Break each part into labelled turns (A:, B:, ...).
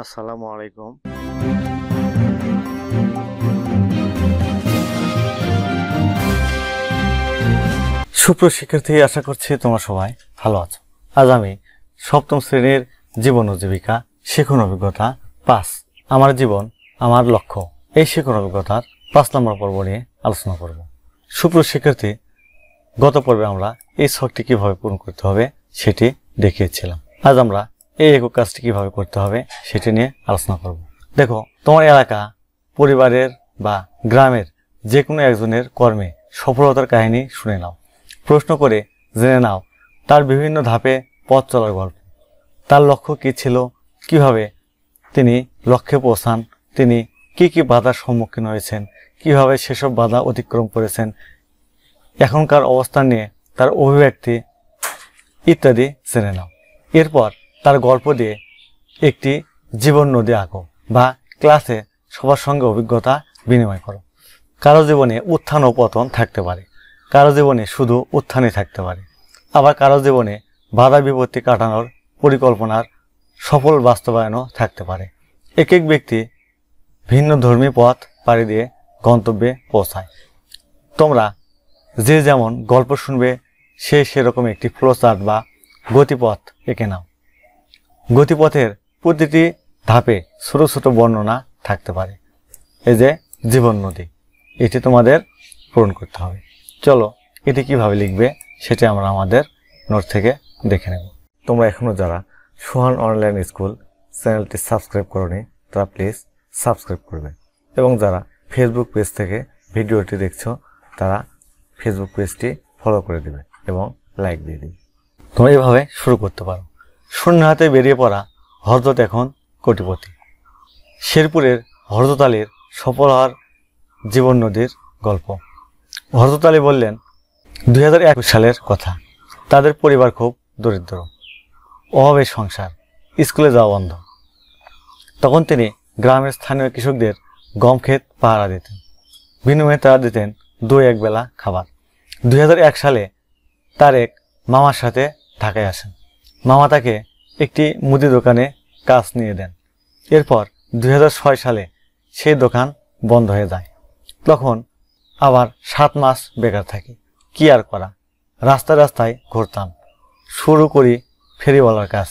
A: আসসালামু আলাইকুম। সুপ্রিয় শিক্ষার্থী, আশা করছি তোমরা সবাই ভালো আছো। আজ আমি সপ্তম শ্রেণীর জীবন ও জীবিকা শিখন অভিজ্ঞতা 5 আমার জীবন আমার লক্ষ্য এই শিখন অভিজ্ঞতার 5 নম্বর পর্ব নিয়ে আলোচনা করব। সুপ্রিয় শিক্ষার্থী, গত পর্বে আমরা এই ছকটি কিভাবে পূরণ করতে হবে সেটি দেখিয়েছিলাম। আজ আমরা এই একক কাজটি কিভাবে করতে হবে সেটি নিয়ে আলোচনা করব। দেখো, তোমার এলাকা, পরিবারের বা গ্রামের যে কোনো একজনের কর্মে সফলতার কাহিনী শুনে নাও। প্রশ্ন করে জেনে নাও তার বিভিন্ন ধাপে পথ চলার গল্প। তার লক্ষ্য কী ছিল, কিভাবে তিনি লক্ষ্যে পৌঁছান, তিনি কি বাধার সম্মুখীন হয়েছেন, কিভাবে সেসব বাধা অতিক্রম করেছেন, এখনকার অবস্থান নিয়ে তার অভিব্যক্তি ইত্যাদি জেনে নাও। এরপর তার গল্প দিয়ে একটি জীবন নদী আঁকো বা ক্লাসে সবার সঙ্গে অভিজ্ঞতা বিনিময় করো। কারো জীবনে উত্থান ও পতন থাকতে পারে, কারো জীবনে শুধু উত্থানই থাকতে পারে, আবার কারো জীবনে বাধা বিপত্তি কাটানোর পরিকল্পনার সফল বাস্তবায়নও থাকতে পারে। এক এক ব্যক্তি ভিন্ন ধর্মী পথ পাড়ি দিয়ে গন্তব্যে পৌঁছায়। তোমরা যে যেমন গল্প শুনবে সেরকম একটি ফ্লোচার্ট বা গতিপথ এঁকে নাও। গতিপথের প্রতিটি ধাপে ছোট ছোট বর্ণনা থাকতে পারে। এই যে জীবন নদী, এটি তোমাদের পূরণ করতে হবে। চলো, এটি কিভাবে লিখবে সেটি আমরা আমাদের নোট থেকে দেখে নেব। তোমরা এখনও যারা সোহান অনলাইন স্কুল চ্যানেলটি সাবস্ক্রাইব করোনি তারা প্লিজ সাবস্ক্রাইব করবে, এবং যারা ফেসবুক পেজ থেকে ভিডিওটি দেখছো তারা ফেসবুক পেজটি ফলো করে দেবে এবং লাইক দিয়ে দিবে। তোমরা এইভাবে শুরু করতে পারো। শূন্য হাতে বেরিয়ে পড়া হযরত এখন কোটিপতি। শেরপুরের হযরত আলীর সফল হওয়ার জীবন নদীর গল্প। হযরত আলী বললেন 2021 সালের কথা। তাদের পরিবার খুব দরিদ্র, অভাবের সংসার, স্কুলে যাওয়া বন্ধ। তখন তিনি গ্রামের স্থানীয় কৃষকদের গম ক্ষেত পাহারা দিতেন, বিনিময়ে তারা দিতেন 2-1 বেলা খাবার। 2001 সালে তার এক মামার সাথে ঢাকায় আসেন। মামা তাকে একটি মুদি দোকানে কাজ নিয়ে দেন। এরপর 2006 সালে সেই দোকান বন্ধ হয়ে যায়। তখন আবার 7 মাস বেকার থাকি। কি আর করা, রাস্তায় রাস্তায় ঘুরতাম। শুরু করি ফেরিওয়ালার কাজ,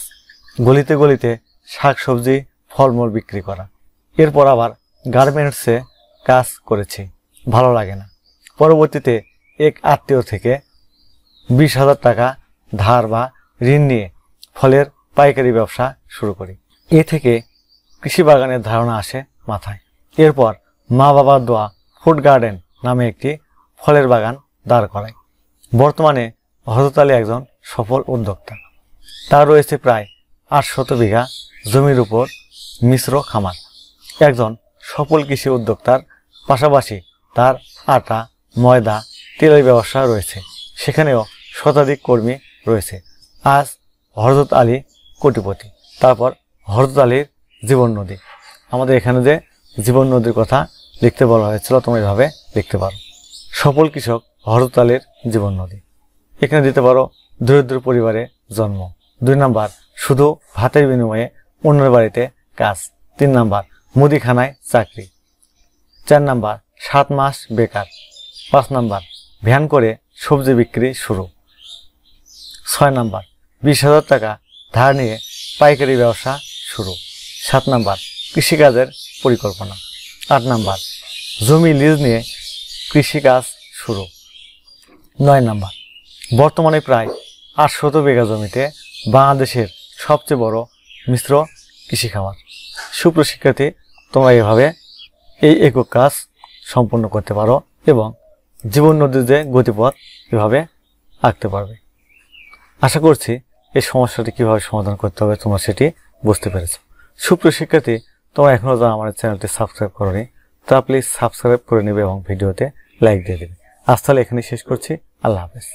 A: গলিতে গলিতে শাকসবজি ফলমূল বিক্রি করা। এরপর আবার গার্মেন্টসে কাজ করেছি, ভালো লাগে না। পরবর্তীতে এক আত্মীয় থেকে 20,000 টাকা ধার বা ঋণ নিয়ে ফলের পাইকারি ব্যবসা শুরু করি। এ থেকে কৃষি বাগানের ধারণা আসে মাথায়। এরপর মা বাবার দোয়া ফুড গার্ডেন নামে একটি ফলের বাগান দাঁড় করায়। বর্তমানে হযরত আলী একজন সফল উদ্যোক্তা। তার রয়েছে প্রায় 800 বিঘা জমির উপর মিশ্র খামার। একজন সফল কৃষি উদ্যোক্তার পাশাপাশি তার আটা, ময়দা, তেলের ব্যবসা রয়েছে, সেখানেও শতাধিক কর্মী রয়েছে। আজ হযরত আলী কোটিপতি। তারপর হযরত আলীর জীবন নদী। আমাদের এখানে যে জীবন নদীর কথা লিখতে বলা হয়েছিল তোমরা এভাবে লিখতে পারো। সফল কৃষক হযরত আলীর জীবন নদী। এখানে দিতে পারো দরিদ্র পরিবারে জন্ম। 2 নাম্বার শুধু ভাতের বিনিময়ে অন্যের বাড়িতে কাজ। 3 নাম্বার মুদিখানায় চাকরি। 4 নাম্বার 7 মাস বেকার। 5 নাম্বার ভ্যান করে সবজি বিক্রি শুরু। 6 নাম্বার 20,000 টাকা ধার নিয়ে পাইকারি ব্যবসা শুরু। 7 নাম্বার কৃষিকাজের পরিকল্পনা। 8 নাম্বার জমি লিজ নিয়ে কৃষিকাজ শুরু। 9 নাম্বার বর্তমানে প্রায় 800 বিঘা জমিতে বাংলাদেশের সবচেয়ে বড় মিশ্র কৃষি খামার। সুপ্রিয় শিক্ষার্থী, তোমরা এভাবে এই একক কাজ সম্পন্ন করতে পারো এবং জীবন নদীর যে গতিপথ এভাবে আঁকতে পারবে। আশা করছি এই সমস্যাটি কিভাবে সমাধান করতে হবে তোমরা সেটি বুঝতে পেরেছো। সুপ্রিয় শিক্ষার্থী, তোমরা এখনও যারা আমার চ্যানেলটি সাবস্ক্রাইব করোনি তারা প্লিজ সাবস্ক্রাইব করে নেবে এবং ভিডিওতে লাইক দিয়ে দেবে। আজ তাহলে এখানেই শেষ করছি। আল্লাহ হাফেজ।